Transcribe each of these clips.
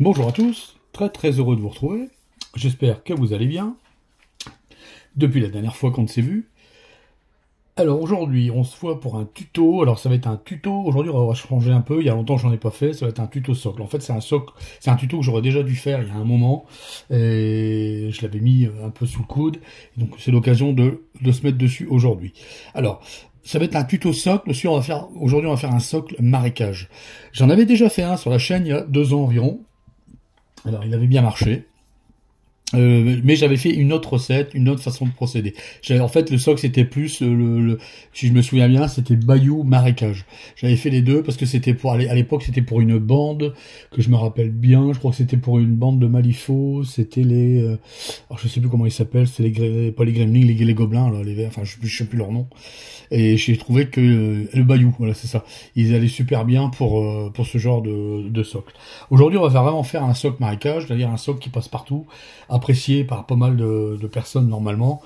Bonjour à tous, très heureux de vous retrouver. J'espère que vous allez bien. Depuis la dernière fois qu'on ne s'est vu. Alors aujourd'hui, on se voit pour un tuto. Alors ça va être un tuto. Aujourd'hui, on va changer un peu. Il y a longtemps que j'en ai pas fait. Ça va être un tuto socle. En fait, c'est un socle. C'est un tuto que j'aurais déjà dû faire il y a un moment. Et je l'avais mis un peu sous le coude. Et donc c'est l'occasion de se mettre dessus aujourd'hui. Alors, ça va être un tuto socle. Aujourd'hui, on va faire un socle marécage. J'en avais déjà fait un sur la chaîne il y a 2 ans environ. Alors, il avait bien marché. Mais j'avais fait une autre recette, une autre façon de procéder. En fait, le socle, c'était plus, si je me souviens bien, c'était bayou marécage. J'avais fait les deux parce que c'était à l'époque, c'était pour une bande, que je me rappelle bien, je crois que c'était pour une bande de Malifaux, c'était alors je sais plus comment ils s'appellent, c'était pas les gremlins, les gobelins, là, les verts, enfin, je sais plus leur nom. Et j'ai trouvé que le bayou, voilà, c'est ça. Ils allaient super bien pour ce genre de socle. Aujourd'hui, on va vraiment faire un socle marécage, c'est-à-dire un socle qui passe partout, apprécié par pas mal de personnes normalement.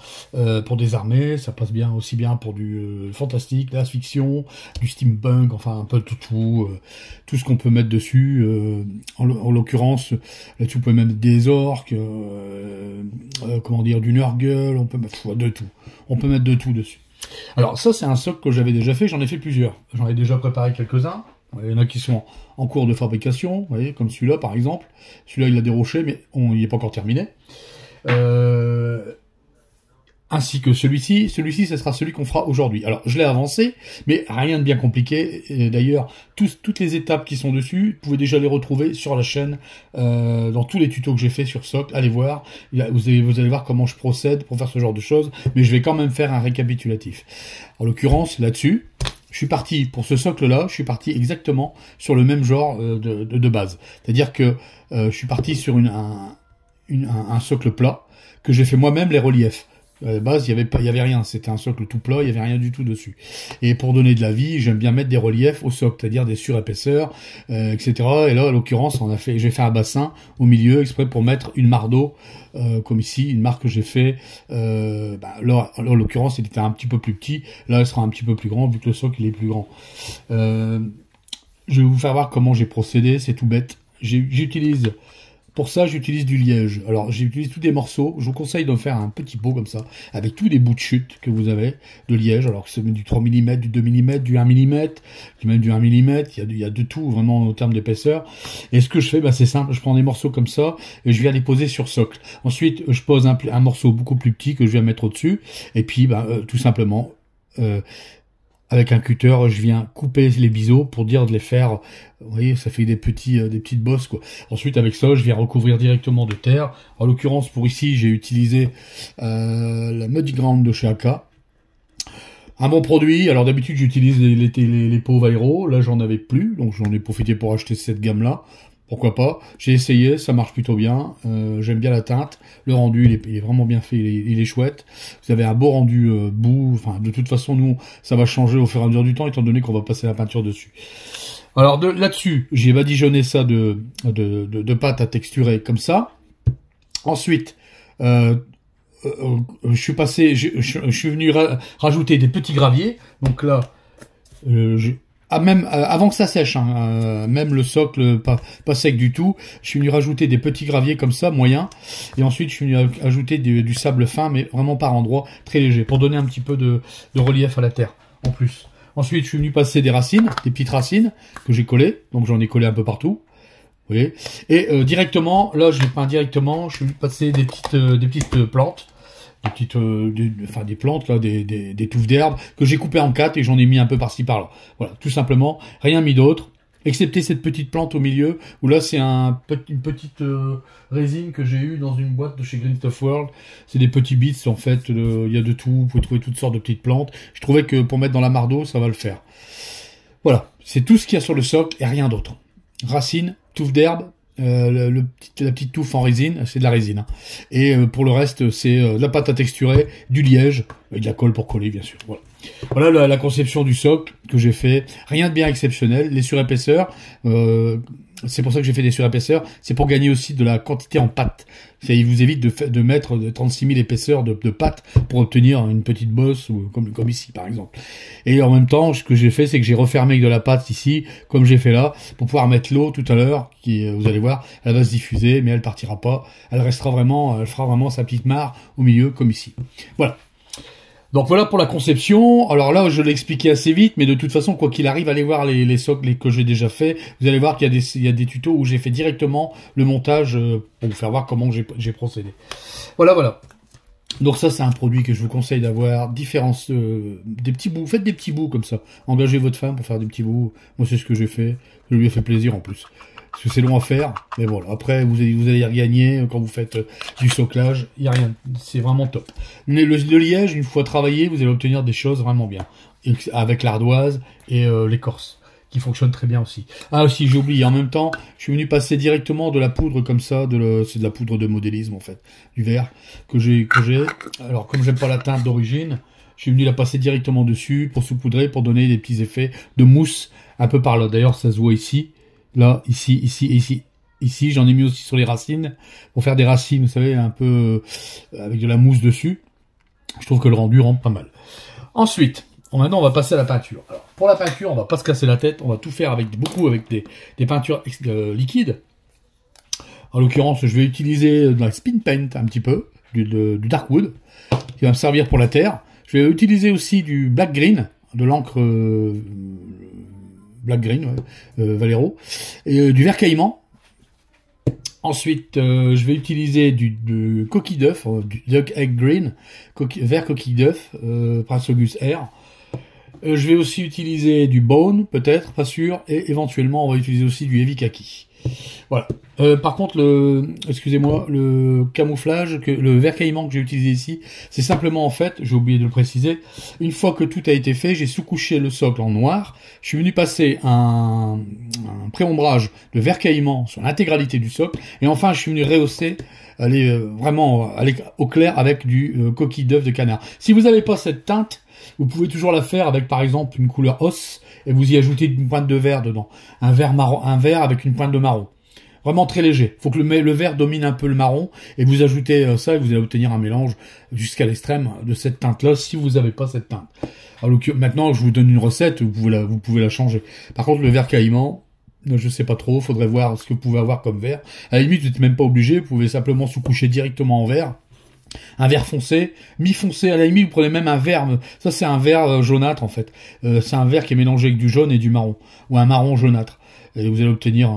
Pour des armées, ça passe bien aussi bien pour du fantastique, de la fiction, du steampunk, enfin un peu tout ce qu'on peut mettre dessus. En l'occurrence, là-dessus, vous pouvez mettre des orques, comment dire, du Nurgle, on peut mettre de tout. On peut mettre de tout dessus. Alors ça, c'est un socle que j'avais déjà fait, j'en ai fait plusieurs. J'en ai déjà préparé quelques-uns. Il y en a qui sont en cours de fabrication, vous voyez, comme celui-là par exemple. Celui-là, il a des rochers, mais il n'est pas encore terminé. Ainsi que celui-ci. Celui-ci, ce sera celui qu'on fera aujourd'hui. Alors, je l'ai avancé, mais rien de bien compliqué. Et d'ailleurs, toutes les étapes qui sont dessus, vous pouvez déjà les retrouver sur la chaîne, dans tous les tutos que j'ai fait sur socle. Allez voir, vous allez voir comment je procède pour faire ce genre de choses, mais je vais quand même faire un récapitulatif. En l'occurrence, là-dessus, je suis parti, pour ce socle-là, je suis parti exactement sur le même genre de base. C'est-à-dire que je suis parti sur un socle plat, que j'ai fait moi-même les reliefs. À la base, il y avait rien. C'était un socle tout plat, il y avait rien du tout dessus. Et pour donner de la vie, j'aime bien mettre des reliefs au socle, c'est-à-dire des surépaisseurs, etc. Et là, en l'occurrence, j'ai fait un bassin au milieu exprès pour mettre une mare d'eau, comme ici, une mare que j'ai fait. Là, en l'occurrence, il était un petit peu plus petit. Là, il sera un petit peu plus grand vu que le socle il est plus grand. Je vais vous faire voir comment j'ai procédé. C'est tout bête. Pour ça, j'utilise du liège. Alors, j'utilise tous des morceaux. Je vous conseille de faire un petit pot comme ça, avec tous les bouts de chute que vous avez de liège. Alors, c'est du 3 mm, du 2 mm, du 1 mm, même du 1 mm. Il y a de tout, vraiment, en termes d'épaisseur. Et ce que je fais, c'est simple. Je prends des morceaux comme ça, et je viens les poser sur socle. Ensuite, je pose un morceau beaucoup plus petit que je viens mettre au-dessus. Et puis, tout simplement, avec un cutter, je viens couper les biseaux pour dire de les faire, vous voyez, ça fait des petites bosses, quoi. Ensuite, avec ça, je viens recouvrir directement de terre. En l'occurrence, pour ici, j'ai utilisé la Muddy Ground de chez AK. Un bon produit. Alors d'habitude, j'utilise les pots Vairo. Là, j'en avais plus, donc j'en ai profité pour acheter cette gamme-là. Pourquoi pas? J'ai essayé, ça marche plutôt bien. J'aime bien la teinte. Le rendu, il est vraiment bien fait, il est chouette. Vous avez un beau rendu bout. Enfin, de toute façon, nous, ça va changer au fur et à mesure du temps, étant donné qu'on va passer la peinture dessus. Alors là-dessus, j'ai badigeonné ça de pâte à texturer comme ça. Ensuite, je suis venu rajouter des petits graviers. Donc là, même avant que ça sèche, même le socle pas sec du tout, je suis venu rajouter des petits graviers comme ça, moyens, et ensuite je suis venu ajouter du sable fin, mais vraiment par endroits, très léger, pour donner un petit peu de relief à la terre, en plus. Ensuite, je suis venu passer des petites racines, que j'ai collées, donc j'en ai collé un peu partout, vous voyez, et directement, là je peins directement, je suis venu passer des petites plantes, des plantes, là, des touffes d'herbe que j'ai coupées en 4 et j'en ai mis un peu par-ci par-là. Voilà, tout simplement, rien mis d'autre, excepté cette petite plante au milieu, où là c'est une petite résine que j'ai eue dans une boîte de chez Green Stuff World. C'est des petits bits, en fait, il y a de tout, vous pouvez trouver toutes sortes de petites plantes. Je trouvais que pour mettre dans la mare d'eau, ça va le faire. Voilà, c'est tout ce qu'il y a sur le socle et rien d'autre. Racines, touffes d'herbe, la petite touffe en résine, c'est de la résine. Hein. Et pour le reste, c'est de la pâte à texturer, du liège, et de la colle pour coller, bien sûr. Voilà la conception du socle que j'ai fait. Rien de bien exceptionnel. Les surépaisseurs, c'est pour ça que j'ai fait des surépaisseurs, c'est pour gagner aussi de la quantité en pâte. Il vous évite de mettre 36 000 épaisseurs de pâte pour obtenir une petite bosse, ou comme ici par exemple. Et en même temps, ce que j'ai fait, c'est que j'ai refermé avec de la pâte ici, comme j'ai fait là, pour pouvoir mettre l'eau tout à l'heure, qui, vous allez voir, elle va se diffuser, mais elle partira pas. Elle restera vraiment, elle fera vraiment sa petite mare au milieu, comme ici. Voilà. Donc voilà pour la conception. Alors là, je l'ai expliqué assez vite, mais de toute façon, quoi qu'il arrive, allez voir les socles que j'ai déjà fait. Vous allez voir qu'il y a des tutos où j'ai fait directement le montage pour vous faire voir comment j'ai procédé. Voilà. Donc ça, c'est un produit que je vous conseille d'avoir. Des petits bouts. Faites des petits bouts comme ça. Engagez votre femme pour faire des petits bouts. Moi, c'est ce que j'ai fait. Je lui ai fait plaisir en plus. Parce que c'est long à faire, mais voilà. Après, vous allez y regagner quand vous faites du soclage. Il y a rien. C'est vraiment top. Le liège, une fois travaillé, vous allez obtenir des choses vraiment bien. Avec l'ardoise et l'écorce, qui fonctionne très bien aussi. Ah aussi, j'ai oublié. En même temps, je suis venu passer directement de la poudre comme ça. C'est de la poudre de modélisme en fait, du verre que j'ai. Alors, comme j'aime pas la teinte d'origine, je suis venu la passer directement dessus pour saupoudrer, pour donner des petits effets de mousse un peu par là. D'ailleurs, ça se voit ici. Là, ici, j'en ai mis aussi sur les racines, pour faire des racines, vous savez, un peu avec de la mousse dessus. Je trouve que le rendu rentre pas mal. Ensuite, maintenant, on va passer à la peinture. Alors, pour la peinture, on va pas se casser la tête, on va tout faire avec des peintures liquides. En l'occurrence, je vais utiliser de la spin paint un petit peu, du darkwood, qui va me servir pour la terre. Je vais utiliser aussi du black green, de l'encre Black Green, Valero, et du vert caïman. Ensuite, je vais utiliser du coquille d'œuf, du Duck Egg Green, vert coquille d'œuf, Prince Auguste Air. Je vais aussi utiliser du Bone, peut-être, pas sûr, et éventuellement, on va utiliser aussi du Heavy Kaki. Voilà. Par contre, le camouflage, le vert caïman que j'ai utilisé ici, c'est simplement en fait, j'ai oublié de le préciser, une fois que tout a été fait, j'ai sous-couché le socle en noir, je suis venu passer un pré-ombrage de vert caïman sur l'intégralité du socle, et enfin je suis venu rehausser, aller au clair avec du coquille d'œuf de canard. Si vous n'avez pas cette teinte, vous pouvez toujours la faire avec par exemple une couleur os, et vous y ajoutez une pointe de vert dedans. Un vert avec une pointe de marron. Vraiment très léger. Faut que le vert domine un peu le marron, et vous ajoutez ça, et vous allez obtenir un mélange jusqu'à l'extrême de cette teinte-là, si vous n'avez pas cette teinte. Alors, maintenant, je vous donne une recette, vous pouvez la changer. Par contre, le vert caïman, je sais pas trop, faudrait voir ce que vous pouvez avoir comme vert. À la limite, vous n'êtes même pas obligé, vous pouvez simplement sous-coucher directement en vert. Un vert foncé, mi-foncé, à la limite, vous prenez même un vert, ça c'est un vert jaunâtre en fait. C'est un vert qui est mélangé avec du jaune et du marron, ou un marron jaunâtre. Et vous allez obtenir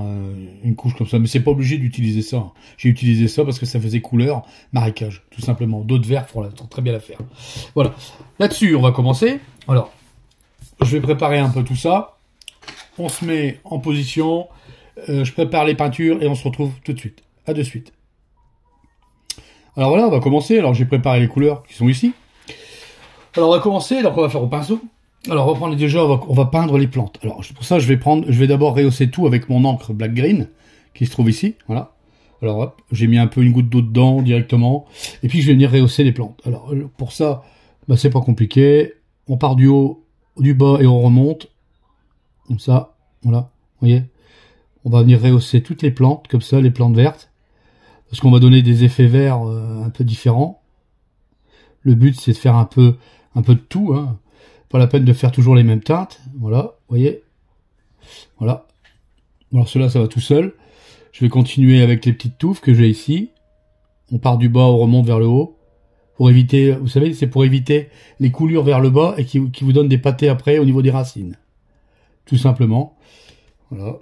une couche comme ça. Mais c'est pas obligé d'utiliser ça. J'ai utilisé ça parce que ça faisait couleur marécage, tout simplement. D'autres verts font très bien l'affaire. Voilà. Là-dessus, on va commencer. Alors, je vais préparer un peu tout ça. On se met en position. Je prépare les peintures et on se retrouve tout de suite. À de suite. Alors voilà, on va commencer. Alors j'ai préparé les couleurs qui sont ici. Alors on va commencer. Donc on va faire au pinceau. Alors on va prendre déjà, on va peindre les plantes. Alors pour ça, je vais d'abord rehausser tout avec mon encre Black Green qui se trouve ici. Voilà. Alors hop, j'ai mis un peu une goutte d'eau dedans directement. Et puis je vais venir rehausser les plantes. Alors pour ça, c'est pas compliqué. On part du haut, du bas et on remonte. Comme ça, voilà. Vous voyez. On va venir rehausser toutes les plantes comme ça, les plantes vertes. Parce qu'on va donner des effets verts un peu différents. Le but, c'est de faire un peu de tout. Hein. Pas la peine de faire toujours les mêmes teintes. Voilà, vous voyez. Voilà. Alors cela, ça va tout seul. Je vais continuer avec les petites touffes que j'ai ici. On part du bas, on remonte vers le haut. Pour éviter, vous savez, c'est pour éviter les coulures vers le bas et qui vous donnent des pâtés après au niveau des racines. Tout simplement. Voilà.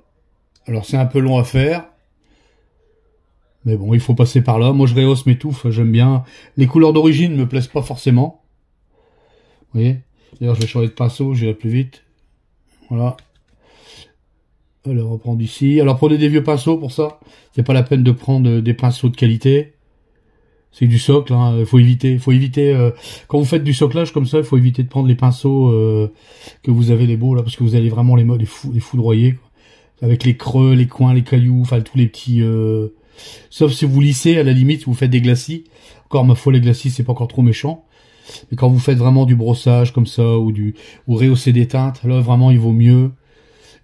Alors c'est un peu long à faire. Mais bon, il faut passer par là. Moi, je rehausse mes touffes, j'aime bien. Les couleurs d'origine ne me plaisent pas forcément. Vous voyez? D'ailleurs, je vais changer de pinceau, j'irai plus vite. Voilà. Alors, on va prendre ici. Alors, prenez des vieux pinceaux pour ça. C'est pas la peine de prendre des pinceaux de qualité. C'est du socle, hein. Faut éviter, quand vous faites du soclage comme ça, il faut éviter de prendre les pinceaux que vous avez les beaux, là, parce que vous allez vraiment les foudroyer, quoi. Avec les creux, les coins, les cailloux, enfin, tous les petits... Sauf si vous lissez, à la limite, vous faites des glacis. Encore, ma foi, les glacis, c'est pas encore trop méchant. Mais quand vous faites vraiment du brossage comme ça, ou rehausser des teintes, là, vraiment, il vaut mieux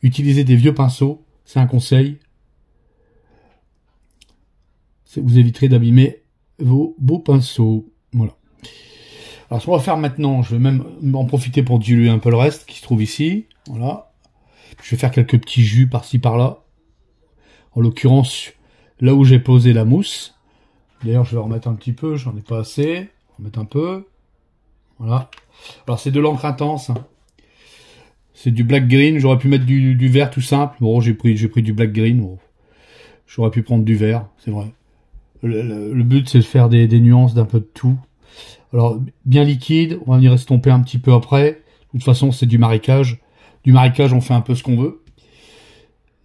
utiliser des vieux pinceaux. C'est un conseil. Vous éviterez d'abîmer vos beaux pinceaux. Voilà. Alors ce qu'on va faire maintenant, je vais même en profiter pour diluer un peu le reste qui se trouve ici. Voilà. Je vais faire quelques petits jus par-ci par-là. En l'occurrence, là où j'ai posé la mousse. D'ailleurs, je vais en remettre un petit peu, j'en ai pas assez. On va remettre un peu. Voilà. Alors c'est de l'encre intense. Hein. C'est du black green. J'aurais pu mettre du vert tout simple. Bon, j'ai pris du black green. Bon. J'aurais pu prendre du vert, c'est vrai. Le but, c'est de faire des nuances d'un peu de tout. Alors, bien liquide, on va venir estomper un petit peu après. De toute façon, c'est du marécage. Du marécage, on fait un peu ce qu'on veut.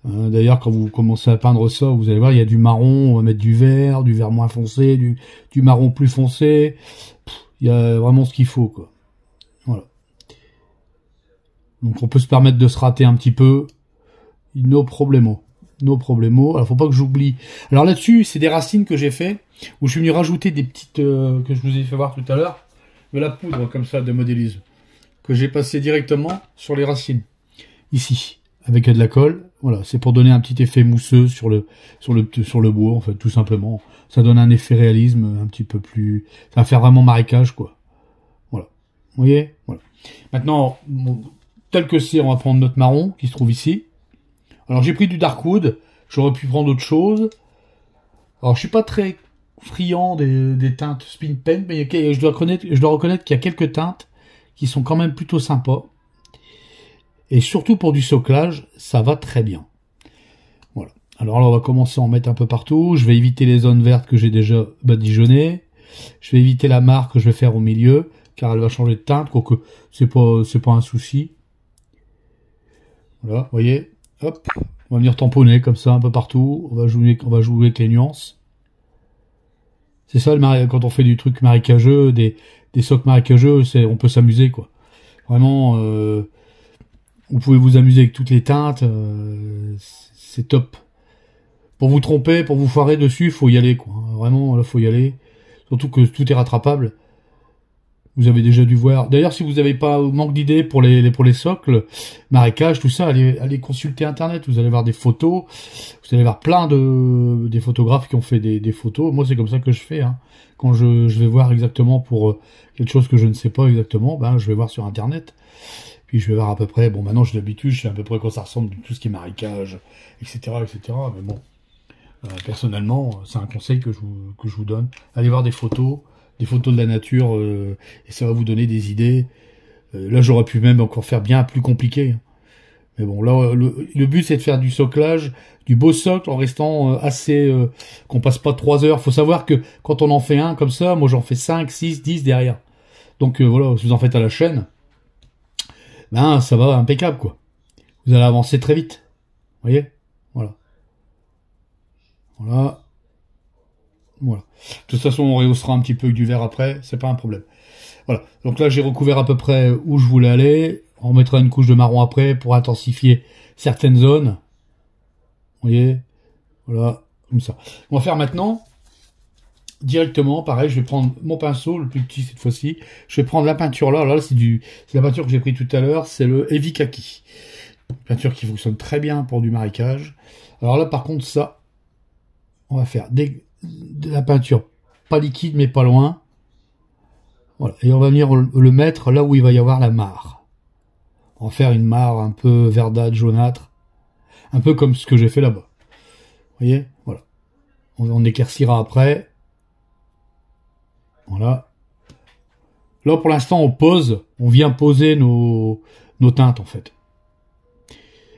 D'ailleurs, quand vous commencez à peindre ça, vous allez voir, il y a du marron, on va mettre du vert moins foncé, du marron plus foncé. Il y a vraiment ce qu'il faut, quoi. Voilà. Donc, on peut se permettre de se rater un petit peu. No problemo. No problemo. Alors, faut pas que j'oublie. Alors là-dessus, c'est des racines que j'ai fait, où je suis venu rajouter des petites, que je vous ai fait voir tout à l'heure, de la poudre comme ça de modélisme, que j'ai passé directement sur les racines. Ici. Avec de la colle. Voilà. C'est pour donner un petit effet mousseux sur le bois, en fait, tout simplement. Ça donne un effet réalisme un petit peu plus, ça va faire vraiment marécage, quoi. Voilà. Vous voyez? Voilà. Maintenant, bon, tel que c'est, on va prendre notre marron, qui se trouve ici. Alors j'ai pris du Darkwood, j'aurais pu prendre autre chose. Alors je suis pas très friand des teintes Spin Paint, mais je dois reconnaître qu'il y a quelques teintes qui sont quand même plutôt sympas. Et surtout pour du soclage, ça va très bien. Voilà. Alors là on va commencer à en mettre un peu partout. Je vais éviter les zones vertes que j'ai déjà badigeonnées. Je vais éviter la marque que je vais faire au milieu, car elle va changer de teinte, quoique c'est pas un souci. Voilà, vous voyez. Hop, on va venir tamponner comme ça un peu partout. On va jouer avec les nuances. C'est ça quand on fait du truc marécageux, des socs marécageux, on peut s'amuser, quoi. Vraiment, vous pouvez vous amuser avec toutes les teintes. C'est top. Pour vous tromper, pour vous foirer dessus, faut y aller, quoi. Vraiment, là, faut y aller. Surtout que tout est rattrapable. Vous avez déjà dû voir. D'ailleurs, si vous n'avez pas manque d'idées pour les socles, marécage, tout ça, allez consulter Internet. Vous allez voir des photos. Vous allez voir plein des photographes qui ont fait des photos. Moi, c'est comme ça que je fais. Hein. Quand je vais voir exactement pour quelque chose que je ne sais pas exactement, ben, je vais voir sur Internet. Puis je vais voir à peu près. Bon, maintenant, j'ai l'habitude, je sais à peu près quoi ça ressemble, tout ce qui est marécage, etc., etc. Mais bon, personnellement, c'est un conseil que je vous donne. Allez voir des photos de la nature, et ça va vous donner des idées. Là, j'aurais pu même encore faire bien plus compliqué. Mais bon, là, le but, c'est de faire du soclage, du beau socle, en restant assez... qu'on passe pas 3 heures. Faut savoir que quand on en fait un comme ça, moi, j'en fais 5, 6, 10 derrière. Donc, voilà, si vous en faites à la chaîne, ben, ça va impeccable, quoi. Vous allez avancer très vite. Vous voyez? Voilà. Voilà. Voilà. De toute façon, on rehaussera un petit peu avec du verre après, c'est pas un problème. Voilà. Donc là, j'ai recouvert à peu près où je voulais aller. On mettra une couche de marron après pour intensifier certaines zones. Vous voyez? Voilà, comme ça. On va faire maintenant, directement, pareil, je vais prendre mon pinceau, le plus petit cette fois-ci. Je vais prendre la peinture là. Là, c'est la peinture que j'ai pris tout à l'heure, c'est le Heavy Kaki. Une peinture qui fonctionne très bien pour du marécage. Alors là, par contre, ça, on va faire de la peinture pas liquide mais pas loin, voilà, et on va venir le mettre là où il va y avoir la mare. On va faire une mare un peu verdâtre, jaunâtre, un peu comme ce que j'ai fait là-bas. Vous voyez, voilà. On éclaircira après. Voilà. Là pour l'instant on vient poser nos teintes en fait.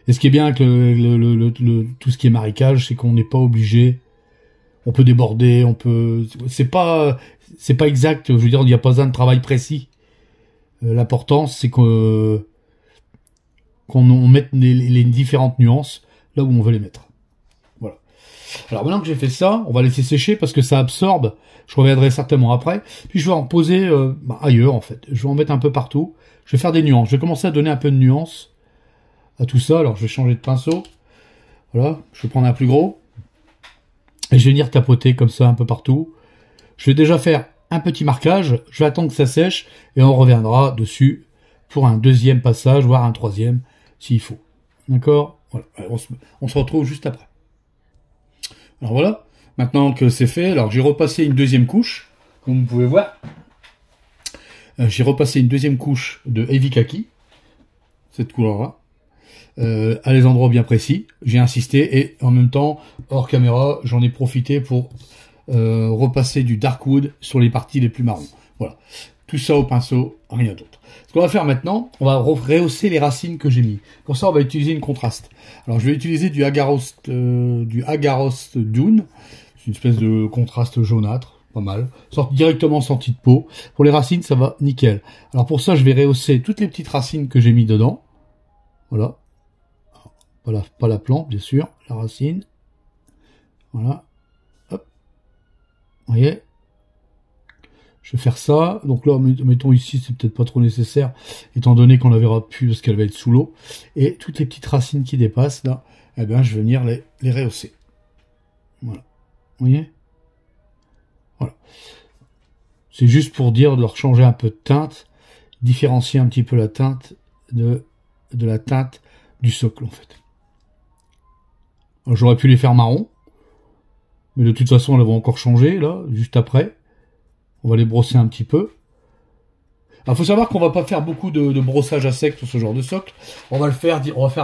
Et ce qui est bien avec tout ce qui est marécage, c'est qu'on n'est pas obligé. On peut déborder, c'est pas exact, je veux dire, il n'y a pas un de travail précis. L'important, c'est qu'on mette les différentes nuances là où on veut les mettre. Voilà. Alors maintenant que j'ai fait ça, on va laisser sécher parce que ça absorbe. Je reviendrai certainement après. Puis je vais en poser ailleurs, en fait. Je vais en mettre un peu partout. Je vais faire des nuances. Je vais commencer à donner un peu de nuances à tout ça. Alors je vais changer de pinceau. Voilà, je vais prendre un plus gros. Et je vais venir tapoter comme ça un peu partout. Je vais déjà faire un petit marquage. Je vais attendre que ça sèche. Et on reviendra dessus pour un deuxième passage, voire un troisième, s'il faut. D'accord? Voilà. On se retrouve juste après. Alors voilà. maintenant que c'est fait, alors j'ai repassé une deuxième couche, comme vous pouvez voir. J'ai repassé une deuxième couche de Heavy Kaki, cette couleur-là, à des endroits bien précis. J'ai insisté et en même temps, hors caméra, j'en ai profité pour repasser du Darkwood sur les parties les plus marrons. Voilà, tout ça au pinceau, rien d'autre. Ce qu'on va faire maintenant, on va rehausser les racines que j'ai mis. Pour ça, on va utiliser une contraste. Alors, je vais utiliser du Agarost Dune. C'est une espèce de contraste jaunâtre, pas mal. Directement sorti de peau. Pour les racines, ça va nickel. Alors pour ça, je vais rehausser toutes les petites racines que j'ai mis dedans. Voilà. Pas la plante, bien sûr, la racine. Voilà. Hop. Vous voyez ? Je vais faire ça. Donc là, mettons ici, c'est peut-être pas trop nécessaire, étant donné qu'on la verra plus parce qu'elle va être sous l'eau. Et toutes les petites racines qui dépassent, là, eh bien, je vais venir les rehausser. Voilà. Vous voyez ? Voilà. C'est juste pour dire de leur changer un peu de teinte, différencier un petit peu la teinte de la teinte du socle, en fait. Alors, j'aurais pu les faire marron, mais de toute façon, elles vont encore changer, là, juste après. On va les brosser un petit peu. Alors, faut savoir qu'on va pas faire beaucoup de brossage à sec sur ce genre de socle. On va faire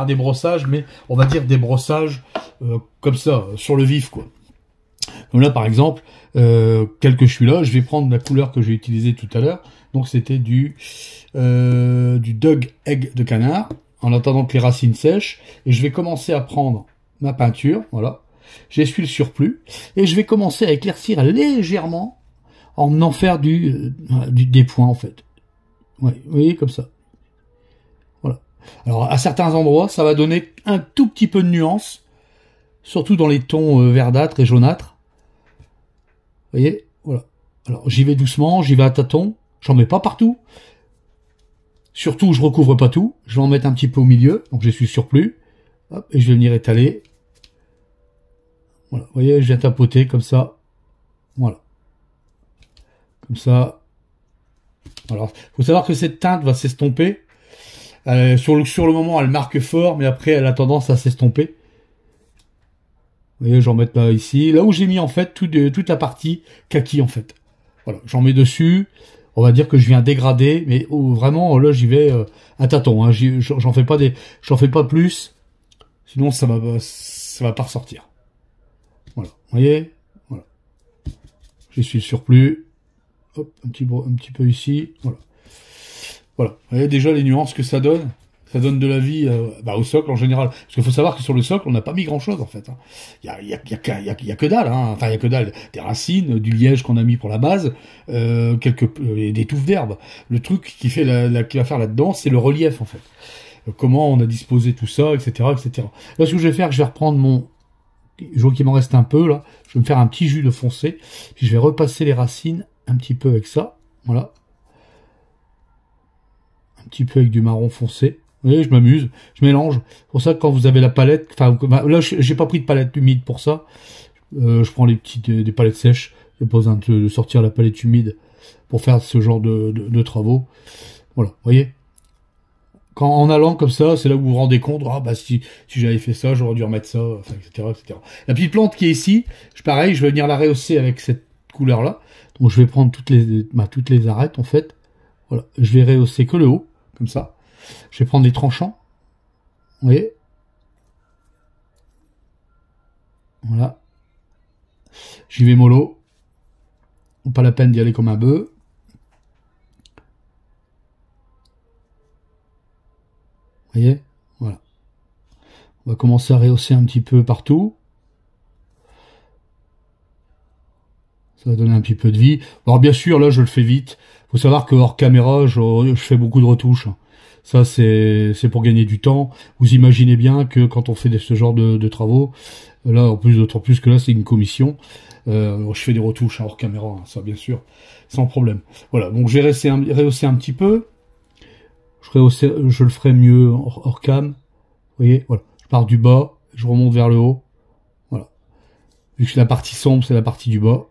des brossages, mais on va dire des brossages comme ça, sur le vif, quoi. Comme là, par exemple, tel que je suis là, je vais prendre la couleur que j'ai utilisée tout à l'heure. Donc, c'était du Dug Egg de canard, en attendant que les racines sèchent. Et je vais commencer à prendre ma peinture, voilà. J'essuie le surplus. Et je vais commencer à éclaircir légèrement en en faire des points, en fait. Ouais, vous voyez, comme ça. Voilà. Alors, à certains endroits, ça va donner un tout petit peu de nuance, surtout dans les tons verdâtres et jaunâtres. Vous voyez, voilà. Alors, j'y vais doucement, j'y vais à tâtons, j'en mets pas partout. Surtout, je recouvre pas tout, je vais en mettre un petit peu au milieu, donc je suis surplus. Hop, et je vais venir étaler. Voilà, vous voyez, je viens tapoter comme ça. Voilà. Comme ça. Alors, faut savoir que cette teinte va s'estomper. Sur le moment, elle marque fort, mais après, elle a tendance à s'estomper. Vous voyez, j'en mets là ici. Là où j'ai mis, en fait, toute la partie kaki, en fait. Voilà, j'en mets dessus. On va dire que je viens dégrader, mais vraiment, là, j'y vais à tâtons. Hein. J'en fais pas plus. Sinon, ça va pas ressortir. Voilà, vous voyez, voilà. J'essuie le surplus. Hop, un petit peu ici. Voilà. Voilà. Vous voyez déjà les nuances que ça donne. Ça donne de la vie au socle en général. Parce qu'il faut savoir que sur le socle, on n'a pas mis grand-chose en fait. Il y a que dalle. Hein. Enfin, il y a que dalle. Des racines, du liège qu'on a mis pour la base, des touffes d'herbe. Le truc qui va faire là-dedans, c'est le relief en fait. Comment on a disposé tout ça, etc., etc. Là, ce que je vais faire, je vais reprendre je vois qu'il m'en reste un peu là. Je vais me faire un petit jus de foncé. Puis je vais repasser les racines un petit peu avec ça. Voilà. Un petit peu avec du marron foncé. Vous voyez, je m'amuse, je mélange. C'est pour ça que quand vous avez la palette, enfin là j'ai pas pris de palette humide pour ça. Je prends des palettes sèches. J'ai pas besoin de sortir la palette humide pour faire ce genre de travaux. Voilà, vous voyez. Quand en allant comme ça, c'est là où vous vous rendez compte, si j'avais fait ça, j'aurais dû remettre ça, enfin, etc., etc. La petite plante qui est ici, pareil, je vais venir la rehausser avec cette couleur-là. Donc je vais prendre toutes les arêtes en fait. Voilà, je vais rehausser que le haut, comme ça. Je vais prendre des tranchants. Vous voyez? Voilà. J'y vais mollo. Pas la peine d'y aller comme un bœuf. Vous voyez? Voilà. On va commencer à rehausser un petit peu partout. Ça va donner un petit peu de vie. Alors bien sûr, là, je le fais vite. Faut savoir que hors caméra, je fais beaucoup de retouches. Ça, c'est pour gagner du temps. Vous imaginez bien que quand on fait ce genre de travaux, là, d'autant plus que là, c'est une commission. Je fais des retouches hors caméra, ça, bien sûr, sans problème. Voilà, donc je vais rehausser un petit peu. Je le ferai mieux hors cam. Vous voyez, voilà. Je pars du bas, je remonte vers le haut. Voilà. Vu que la partie sombre, c'est la partie du bas.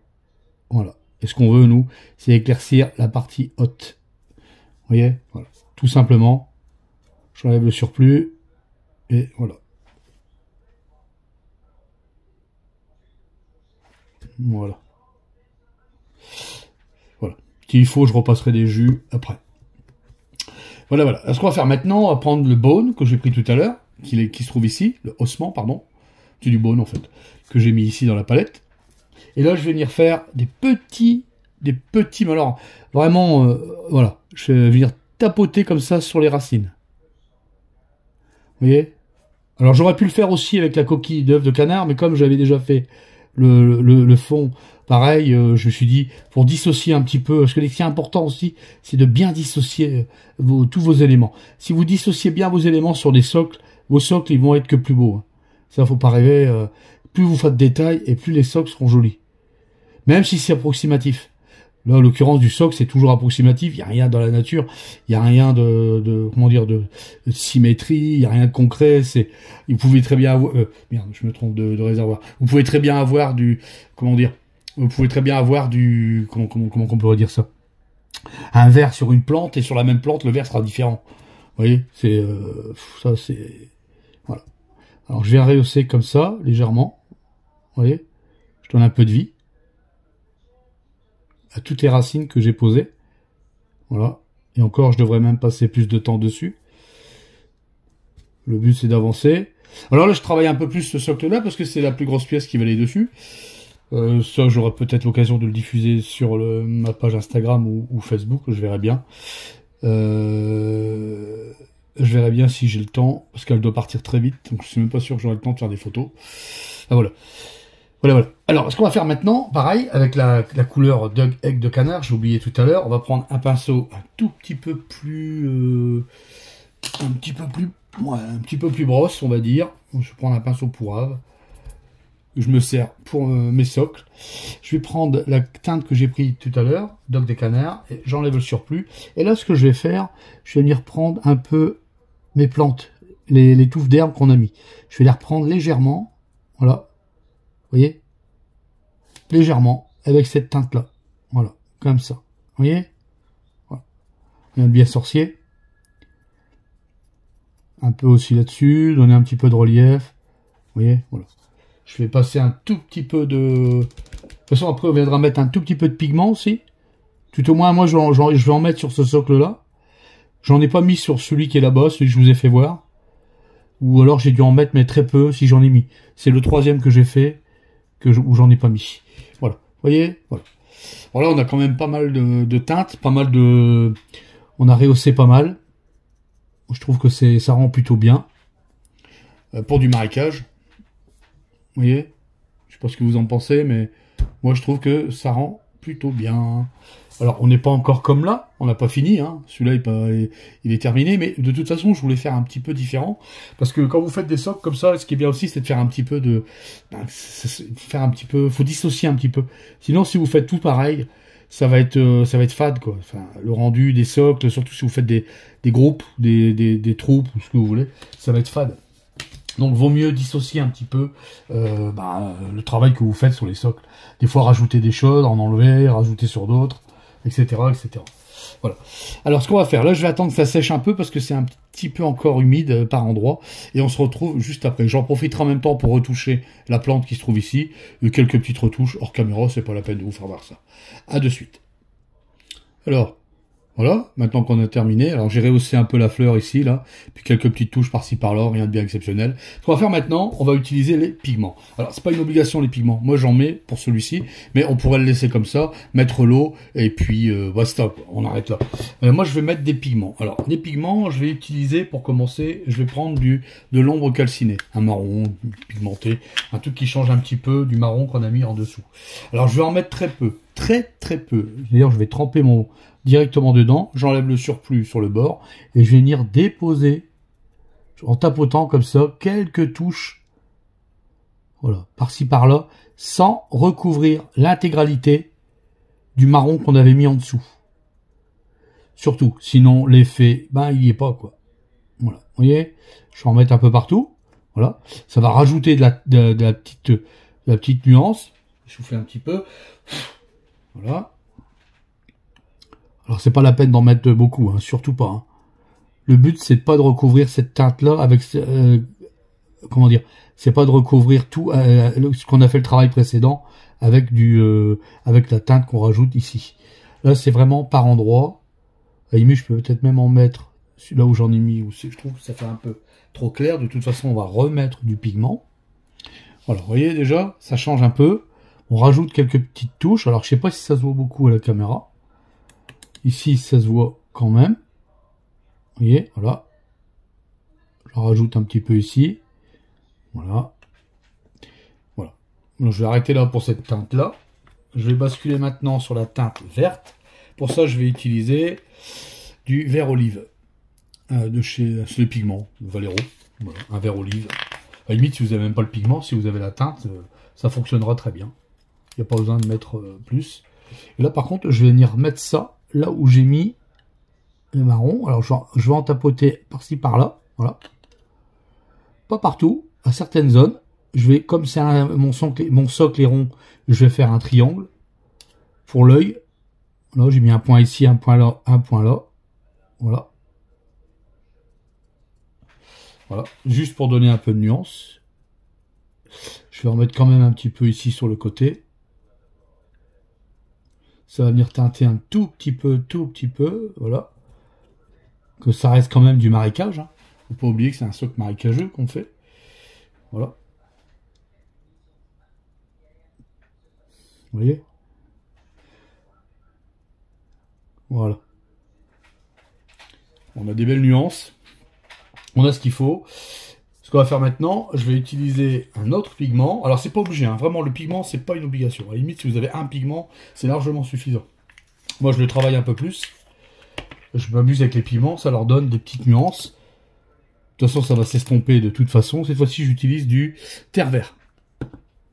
Voilà. Et ce qu'on veut, nous, c'est éclaircir la partie haute. Vous voyez, voilà. Tout simplement, j'enlève le surplus, et voilà. Voilà. Voilà. S'il faut, je repasserai des jus après. Voilà, voilà. Alors, ce qu'on va faire maintenant, on va prendre le bone que j'ai pris tout à l'heure, qui se trouve ici, le ossement, pardon. C'est du bone, en fait, que j'ai mis ici dans la palette. Et là, je vais venir faire des petits, mais alors, vraiment, voilà. Je vais venir tapoter comme ça sur les racines. Vous voyez? Alors, j'aurais pu le faire aussi avec la coquille d'œuf de canard, mais comme j'avais déjà fait le fond, pareil, je me suis dit, pour dissocier un petit peu, parce que ce qui est important aussi, c'est de bien dissocier tous vos éléments. Si vous dissociez bien vos éléments sur des socles, vos socles, ils vont être que plus beaux. Hein. Ça, faut pas rêver. Plus vous faites de détails, et plus les socles seront jolis. Même si c'est approximatif. Là, en l'occurrence, du socle, c'est toujours approximatif. Il n'y a rien dans la nature. Il n'y a rien comment dire, de symétrie. Il n'y a rien de concret. Vous pouvez très bien avoir, merde, je me trompe de réservoir. Vous pouvez très bien avoir comment dire, vous pouvez très bien avoir comment on pourrait dire ça? Un verre sur une plante, et sur la même plante, le verre sera différent. Vous voyez? Ça, c'est, voilà. Alors, je viens rehausser comme ça, légèrement. Vous voyez? Je donne un peu de vie à toutes les racines que j'ai posées. Voilà. Et encore, je devrais même passer plus de temps dessus. Le but, c'est d'avancer. Alors là, je travaille un peu plus ce socle-là, parce que c'est la plus grosse pièce qui va aller dessus. Ça, j'aurai peut-être l'occasion de le diffuser sur ma page Instagram ou Facebook, je verrai bien. Je verrai bien si j'ai le temps, parce qu'elle doit partir très vite, donc je suis même pas sûr que j'aurai le temps de faire des photos. Ah, voilà. Voilà. Alors, ce qu'on va faire maintenant, pareil, avec la couleur Dug Egg de canard, j'ai oublié tout à l'heure, on va prendre un pinceau un petit peu plus brosse, on va dire. Je vais prendre un pinceau pourrave. Je me sers pour mes socles. Je vais prendre la teinte que j'ai prise tout à l'heure, Dog des canards, et j'enlève le surplus. Et là, ce que je vais faire, je vais venir prendre un peu mes plantes, les touffes d'herbe qu'on a mis. Je vais les reprendre légèrement, voilà. Vous voyez? Légèrement, avec cette teinte-là. Voilà, comme ça. Vous voyez? Voilà. Bien sorcier. Un peu aussi là-dessus, donner un petit peu de relief. Vous voyez? Voilà. Je vais passer un tout petit peu de... De toute façon, après, on viendra mettre un tout petit peu de pigment aussi. Tout au moins, moi, je vais en mettre sur ce socle-là. J'en ai pas mis sur celui qui est là-bas, celui que je vous ai fait voir. Ou alors, j'ai dû en mettre, mais très peu, si j'en ai mis. C'est le troisième que j'ai fait, où j'en ai pas mis. Voilà. Vous voyez? Voilà. Voilà, on a quand même pas mal de teintes, pas mal de... On a rehaussé pas mal. Je trouve que ça rend plutôt bien. Pour du marécage. Vous voyez? Je sais pas ce que vous en pensez, mais moi je trouve que ça rend plutôt bien. Alors on n'est pas encore comme là, on n'a pas fini, hein. Celui-là il est terminé, mais de toute façon je voulais faire un petit peu différent, parce que quand vous faites des socles comme ça, ce qui est bien aussi, c'est de faire un petit peu faut dissocier un petit peu. Sinon si vous faites tout pareil, ça va être fade, quoi. Enfin, le rendu des socles, surtout si vous faites des groupes, des troupes ou ce que vous voulez, ça va être fade. Donc, vaut mieux dissocier un petit peu le travail que vous faites sur les socles. Des fois, rajouter des choses, en enlever, rajouter sur d'autres, etc., etc. Voilà. Alors, ce qu'on va faire, là, je vais attendre que ça sèche un peu parce que c'est un petit peu encore humide par endroit. Et on se retrouve juste après. J'en profiterai en même temps pour retoucher la plante qui se trouve ici. Et quelques petites retouches hors caméra, c'est pas la peine de vous faire voir ça. À de suite. Alors... Voilà, maintenant qu'on a terminé, alors j'ai rehaussé un peu la fleur ici, là, puis quelques petites touches par-ci par-là, rien de bien exceptionnel. Ce qu'on va faire maintenant, on va utiliser les pigments. Alors, c'est pas une obligation les pigments, moi j'en mets pour celui-ci, mais on pourrait le laisser comme ça, mettre l'eau, et puis stop, on arrête là. Moi je vais mettre des pigments. Alors, les pigments, je vais utiliser, pour commencer, je vais prendre de l'ombre calcinée, un marron pigmenté, un truc qui change un petit peu du marron qu'on a mis en dessous. Alors, je vais en mettre très peu, très peu. D'ailleurs, je vais tremper directement dedans, j'enlève le surplus sur le bord, et je vais venir déposer, en tapotant comme ça, quelques touches, voilà, par-ci par-là, sans recouvrir l'intégralité du marron qu'on avait mis en dessous. Surtout, sinon l'effet, il y est pas, quoi. Voilà, vous voyez, je vais en mettre un peu partout, voilà, ça va rajouter de la petite nuance, je vous fais un petit peu, voilà. Alors, c'est pas la peine d'en mettre beaucoup, hein, surtout pas. Hein. Le but, c'est pas de recouvrir cette teinte-là avec comment dire, c'est pas de recouvrir tout ce qu'on a fait le travail précédent avec avec la teinte qu'on rajoute ici. Là, c'est vraiment par endroit. À la limite, je peux peut-être même en mettre là où j'en ai mis, où je trouve que ça fait un peu trop clair. De toute façon, on va remettre du pigment. Voilà, vous voyez déjà, ça change un peu. On rajoute quelques petites touches. Alors, je sais pas si ça se voit beaucoup à la caméra. Ici, ça se voit quand même. Vous voyez, voilà. Je rajoute un petit peu ici. Voilà. Voilà. Donc, je vais arrêter là pour cette teinte-là. Je vais basculer maintenant sur la teinte verte. Pour ça, je vais utiliser du vert olive de chez le pigment Valero. Voilà, un vert olive. À la limite, si vous n'avez même pas le pigment, si vous avez la teinte, ça fonctionnera très bien. Il n'y a pas besoin de mettre plus. Et là, par contre, je vais venir mettre ça là où j'ai mis le marron. Alors, je vais en tapoter par-ci, par-là. Voilà. Pas partout, à certaines zones. Je vais, comme c'est mon socle est rond, je vais faire un triangle pour l'œil. Là, j'ai mis un point ici, un point là, un point là. Voilà. Voilà. Juste pour donner un peu de nuance. Je vais en mettre quand même un petit peu ici sur le côté. Ça va venir teinter un tout petit peu, voilà. Que ça reste quand même du marécage. Hein. Faut pas oublier que c'est un socle marécageux qu'on fait. Voilà. Vous voyez? Voilà. On a des belles nuances. On a ce qu'il faut. Ce qu'on va faire maintenant, je vais utiliser un autre pigment. Alors, c'est pas obligé. Hein. Vraiment, le pigment, c'est pas une obligation. À la limite, si vous avez un pigment, c'est largement suffisant. Moi, je le travaille un peu plus. Je m'amuse avec les pigments. Ça leur donne des petites nuances. De toute façon, ça va s'estomper de toute façon. Cette fois-ci, j'utilise du terre vert.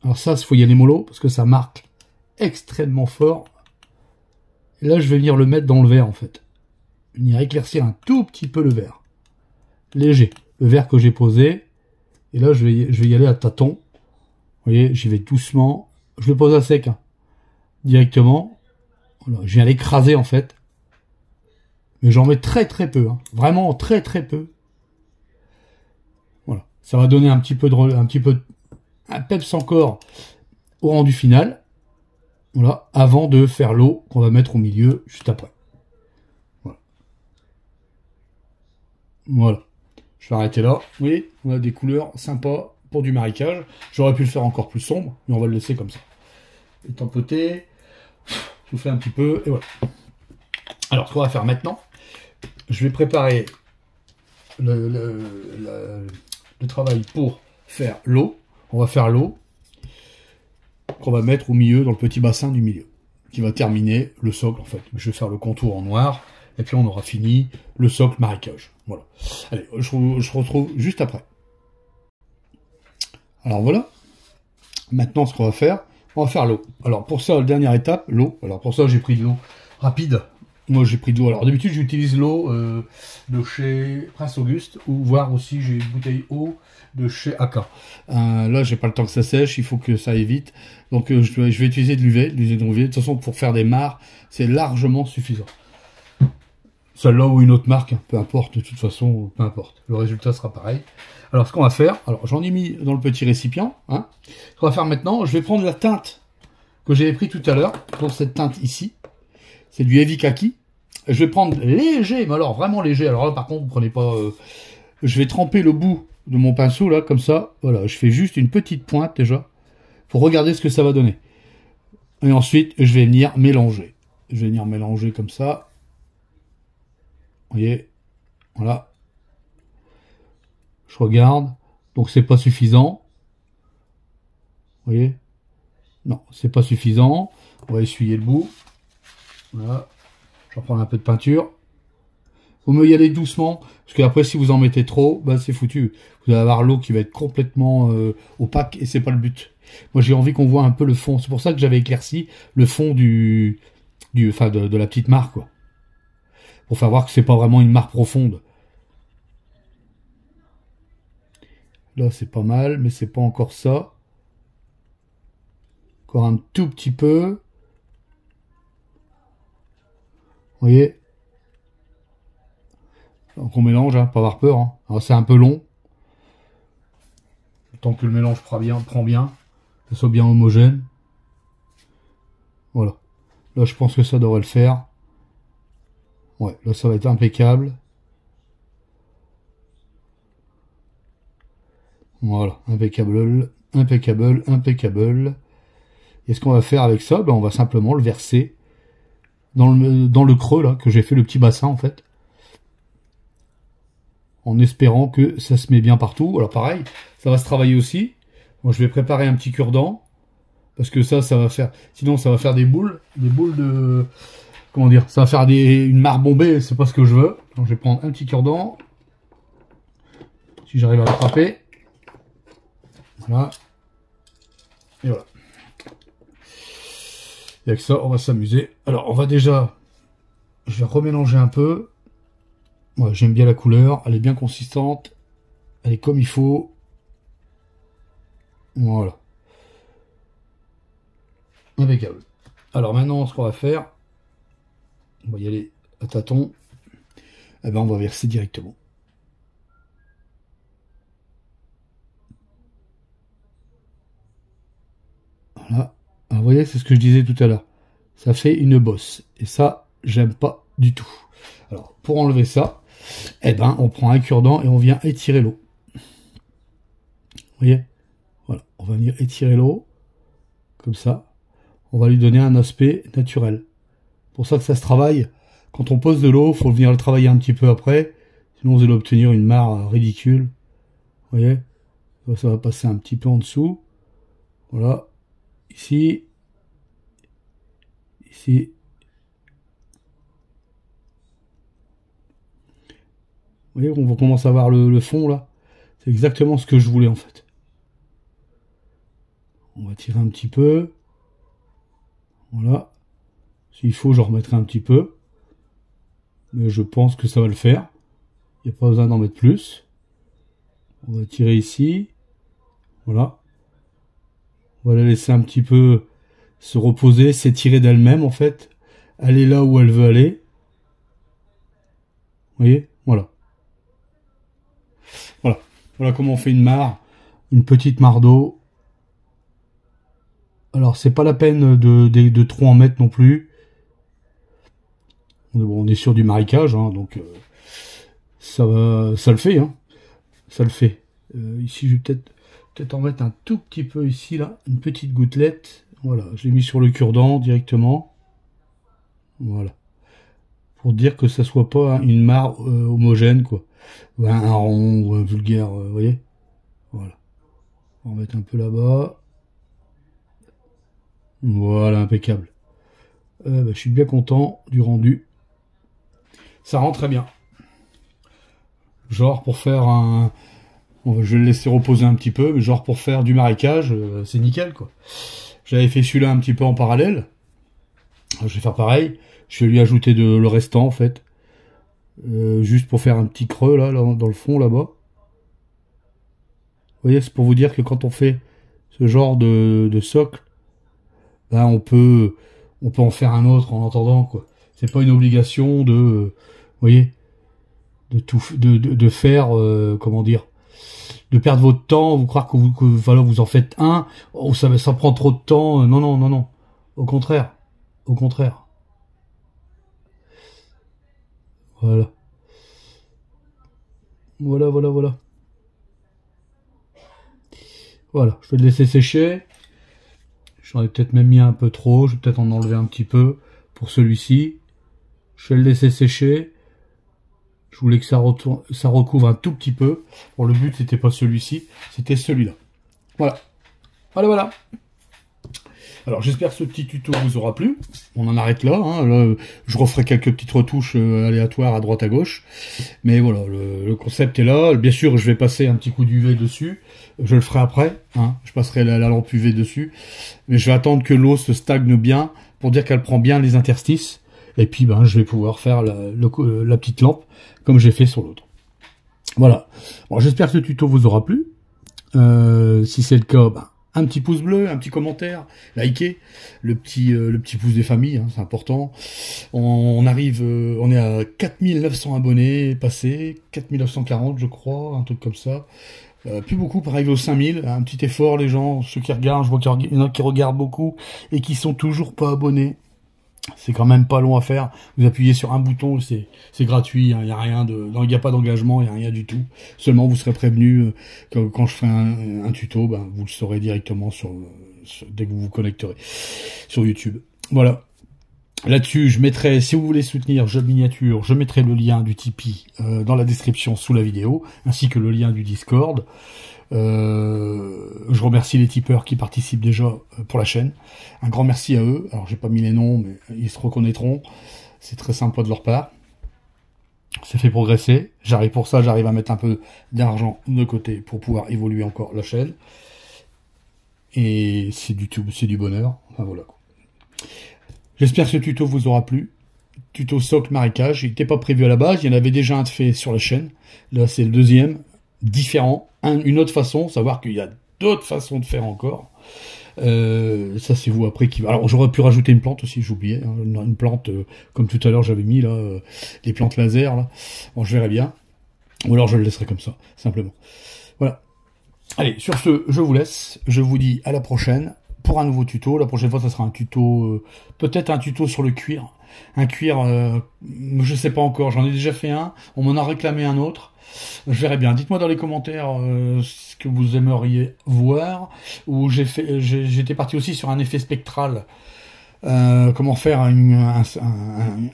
Alors ça, il faut y aller mollo parce que ça marque extrêmement fort. Et là, je vais venir le mettre dans le vert, en fait. Venir éclaircir un tout petit peu le vert. Léger. Le vert que j'ai posé. Et là, je vais y aller à tâtons. Vous voyez, j'y vais doucement. Je le pose à sec. Hein, directement. Voilà, je viens l'écraser, en fait. Mais j'en mets très peu. Hein, vraiment très peu. Voilà. Ça va donner un peps encore au rendu final. Voilà. Avant de faire l'eau qu'on va mettre au milieu juste après. Voilà. Voilà. Je vais arrêter là. Vous voyez, on a des couleurs sympas pour du marécage. J'aurais pu le faire encore plus sombre, mais on va le laisser comme ça. Et tampoter. Je vous fais un petit peu, et voilà. Alors, ce qu'on va faire maintenant, je vais préparer le travail pour faire l'eau. On va faire l'eau qu'on va mettre au milieu, dans le petit bassin du milieu, qui va terminer le socle, en fait. Je vais faire le contour en noir, et puis on aura fini le socle marécage. Voilà. Allez, je retrouve juste après. Alors voilà. Maintenant, ce qu'on va faire, on va faire l'eau. Alors pour ça, la dernière étape, l'eau. Alors pour ça, j'ai pris de l'eau rapide. Moi, j'ai pris de l'eau. Alors d'habitude, j'utilise l'eau de chez Prince Auguste, ou voire aussi j'ai une bouteille eau de chez Aka. Là, j'ai pas le temps que ça sèche, il faut que ça aille vite. Donc je vais utiliser de l'UV, de toute façon, pour faire des mares, c'est largement suffisant. Celle-là ou une autre marque, peu importe, de toute façon, peu importe. Le résultat sera pareil. Alors, ce qu'on va faire, alors j'en ai mis dans le petit récipient. Hein. Ce qu'on va faire maintenant, je vais prendre la teinte que j'avais pris tout à l'heure, pour cette teinte ici. C'est du Heavy Kaki. Je vais prendre léger, mais alors vraiment léger. Alors là, par contre, vous prenez pas... je vais tremper le bout de mon pinceau, là, comme ça. Voilà, je fais juste une petite pointe, déjà, pour regarder ce que ça va donner. Et ensuite, je vais venir mélanger. Je vais venir mélanger comme ça. Vous voyez, voilà. Je regarde. Donc c'est pas suffisant. Vous voyez? Non, c'est pas suffisant. On va essuyer le bout. Voilà. Je vais reprendre un peu de peinture. Faut me y aller doucement, parce qu'après si vous en mettez trop, bah c'est foutu. Vous allez avoir l'eau qui va être complètement opaque et c'est pas le but. Moi j'ai envie qu'on voit un peu le fond. C'est pour ça que j'avais éclairci le fond de la petite mare, quoi. Pour faire voir que c'est pas vraiment une mare profonde. Là, c'est pas mal, mais c'est pas encore ça. Encore un tout petit peu. Vous voyez? Donc on mélange, hein, pas avoir peur. Hein. Alors c'est un peu long. tant que le mélange prend bien, que ce soit bien homogène. Voilà. Là, je pense que ça devrait le faire. Ouais, là, ça va être impeccable. Voilà, impeccable, impeccable, impeccable. Et ce qu'on va faire avec ça, ben, on va simplement le verser dans le creux, là, que j'ai fait le petit bassin, en fait. En espérant que ça se met bien partout. Alors pareil, ça va se travailler aussi. Moi, je vais préparer un petit cure-dent. Parce que ça va faire... Sinon, ça va faire des boules de... Comment dire? Ça va faire une mare bombée, c'est pas ce que je veux. Donc, je vais prendre un petit cure-dent. Si j'arrive à l'attraper. Voilà. Et voilà. Et avec ça, on va s'amuser. Alors, on va déjà... Je vais remélanger un peu. Ouais, j'aime bien la couleur. Elle est bien consistante. Elle est comme il faut. Voilà. Impeccable. Alors maintenant, ce qu'on va faire, on va y aller à tâtons. Eh ben, on va verser directement. Voilà. Alors, vous voyez, c'est ce que je disais tout à l'heure. Ça fait une bosse. Et ça, j'aime pas du tout. Alors, pour enlever ça, eh ben, on prend un cure-dent et on vient étirer l'eau. Vous voyez? Voilà. On va venir étirer l'eau. Comme ça. On va lui donner un aspect naturel. Pour ça que ça se travaille. Quand on pose de l'eau, il faut venir le travailler un petit peu après. Sinon, vous allez obtenir une mare ridicule. Vous voyez? Ça va passer un petit peu en dessous. Voilà. Ici. Ici. Vous voyez, on commence à voir le fond, là. C'est exactement ce que je voulais, en fait. On va tirer un petit peu. Voilà. S'il faut, j'en remettrai un petit peu. Mais je pense que ça va le faire. Il n'y a pas besoin d'en mettre plus. On va tirer ici. Voilà. On va la laisser un petit peu se reposer, s'étirer d'elle-même, en fait. Aller là où elle veut aller. Vous voyez? Voilà. Voilà. Voilà comment on fait une mare. Une petite mare d'eau. Alors, c'est pas la peine de trop en mettre non plus. Bon, on est sur du marécage, hein, donc ça le fait, hein. Ça le fait. Ici, je vais peut-être en mettre un tout petit peu ici, là, une petite gouttelette. Voilà, je l'ai mis sur le cure-dent directement. Voilà. Pour dire que ça soit pas une mare homogène, quoi. Ou un rond, ou un vulgaire, vous voyez. Voilà. On va mettre un peu là-bas. Voilà, impeccable. Je suis bien content du rendu. Ça rend très bien. Genre pour faire un... Je vais le laisser reposer un petit peu, mais genre pour faire du marécage, c'est nickel, quoi. J'avais fait celui-là un petit peu en parallèle. Je vais faire pareil. Je vais lui ajouter le restant, en fait. Juste pour faire un petit creux, là dans le fond, là-bas. Vous voyez, c'est pour vous dire que quand on fait ce genre de socle, là, on peut en faire un autre en attendant, quoi. C'est pas une obligation vous voyez, de faire, comment dire, de perdre votre temps, vous croire que vous en faites un, oh, ça prend trop de temps. Non, non, non, non. Au contraire. Au contraire. Voilà. Voilà, voilà, voilà. Voilà, je vais le laisser sécher. J'en ai peut-être même mis un peu trop, je vais peut-être en enlever un petit peu pour celui-ci. Je vais le laisser sécher. Je voulais que ça recouvre un tout petit peu. Bon, le but, c'était pas celui-ci, c'était celui-là. Voilà. Voilà, voilà. Alors, j'espère que ce petit tuto vous aura plu. On en arrête là, hein. Là, je referai quelques petites retouches aléatoires à droite à gauche. Mais voilà, le concept est là. Bien sûr, je vais passer un petit coup d'UV dessus. Je le ferai après, hein. Je passerai la lampe UV dessus. Mais je vais attendre que l'eau se stagne bien pour dire qu'elle prend bien les interstices. Et puis, ben, je vais pouvoir faire la petite lampe comme j'ai fait sur l'autre. Voilà. Bon, j'espère que ce tuto vous aura plu. Si c'est le cas, ben, un petit pouce bleu, un petit commentaire, likez, le petit pouce des familles, hein, c'est important. On arrive, on est à 4900 abonnés passés, 4940 je crois, un truc comme ça. Plus beaucoup pour arriver aux 5000. Un petit effort, les gens, ceux qui regardent, je vois qu'il y en a qui regardent beaucoup et qui sont toujours pas abonnés. C'est quand même pas long à faire. Vous appuyez sur un bouton, c'est gratuit. Il y a rien il y a pas d'engagement, il y a rien du tout. Seulement, vous serez prévenu quand je ferai un tuto, ben, vous le saurez directement dès que vous vous connecterez sur YouTube. Voilà. Là-dessus, je mettrai, si vous voulez soutenir Job Miniature, je mettrai le lien du Tipeee dans la description sous la vidéo, ainsi que le lien du Discord. Je remercie les tipeurs qui participent déjà pour la chaîne. Un grand merci à eux. Alors, j'ai pas mis les noms, mais ils se reconnaîtront. C'est très sympa de leur part. Ça fait progresser. J'arrive à mettre un peu d'argent de côté pour pouvoir évoluer encore la chaîne. Et c'est du bonheur. Enfin, voilà. J'espère que ce tuto vous aura plu. Tuto socle marécage. Il n'était pas prévu à la base. Il y en avait déjà un de fait sur la chaîne. Là, c'est le deuxième. Différent. Une autre façon. Savoir qu'il y a d'autres façons de faire encore. Ça, c'est vous après qui va. Alors, j'aurais pu rajouter une plante aussi. J'oubliais. Hein, une plante, comme tout à l'heure, j'avais mis là, les plantes laser. Là. Bon, je verrai bien. Ou alors, je le laisserai comme ça. Simplement. Voilà. Allez, sur ce, je vous laisse. Je vous dis à la prochaine. Pour un nouveau tuto. La prochaine fois, ça sera un tuto, peut-être un tuto sur le cuir. Un cuir, je sais pas encore, j'en ai déjà fait un, on m'en a réclamé un autre. Je verrai bien. Dites-moi dans les commentaires ce que vous aimeriez voir. Ou j'étais parti aussi sur un effet spectral. Comment faire un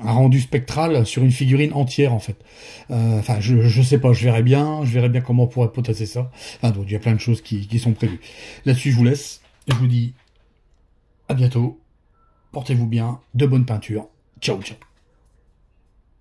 rendu spectral sur une figurine entière en fait. Enfin, je sais pas, je verrai bien comment on pourrait potasser ça. Enfin, donc il y a plein de choses qui sont prévues. Là-dessus, je vous laisse. Je vous dis à bientôt, portez-vous bien, de bonnes peintures, ciao ciao.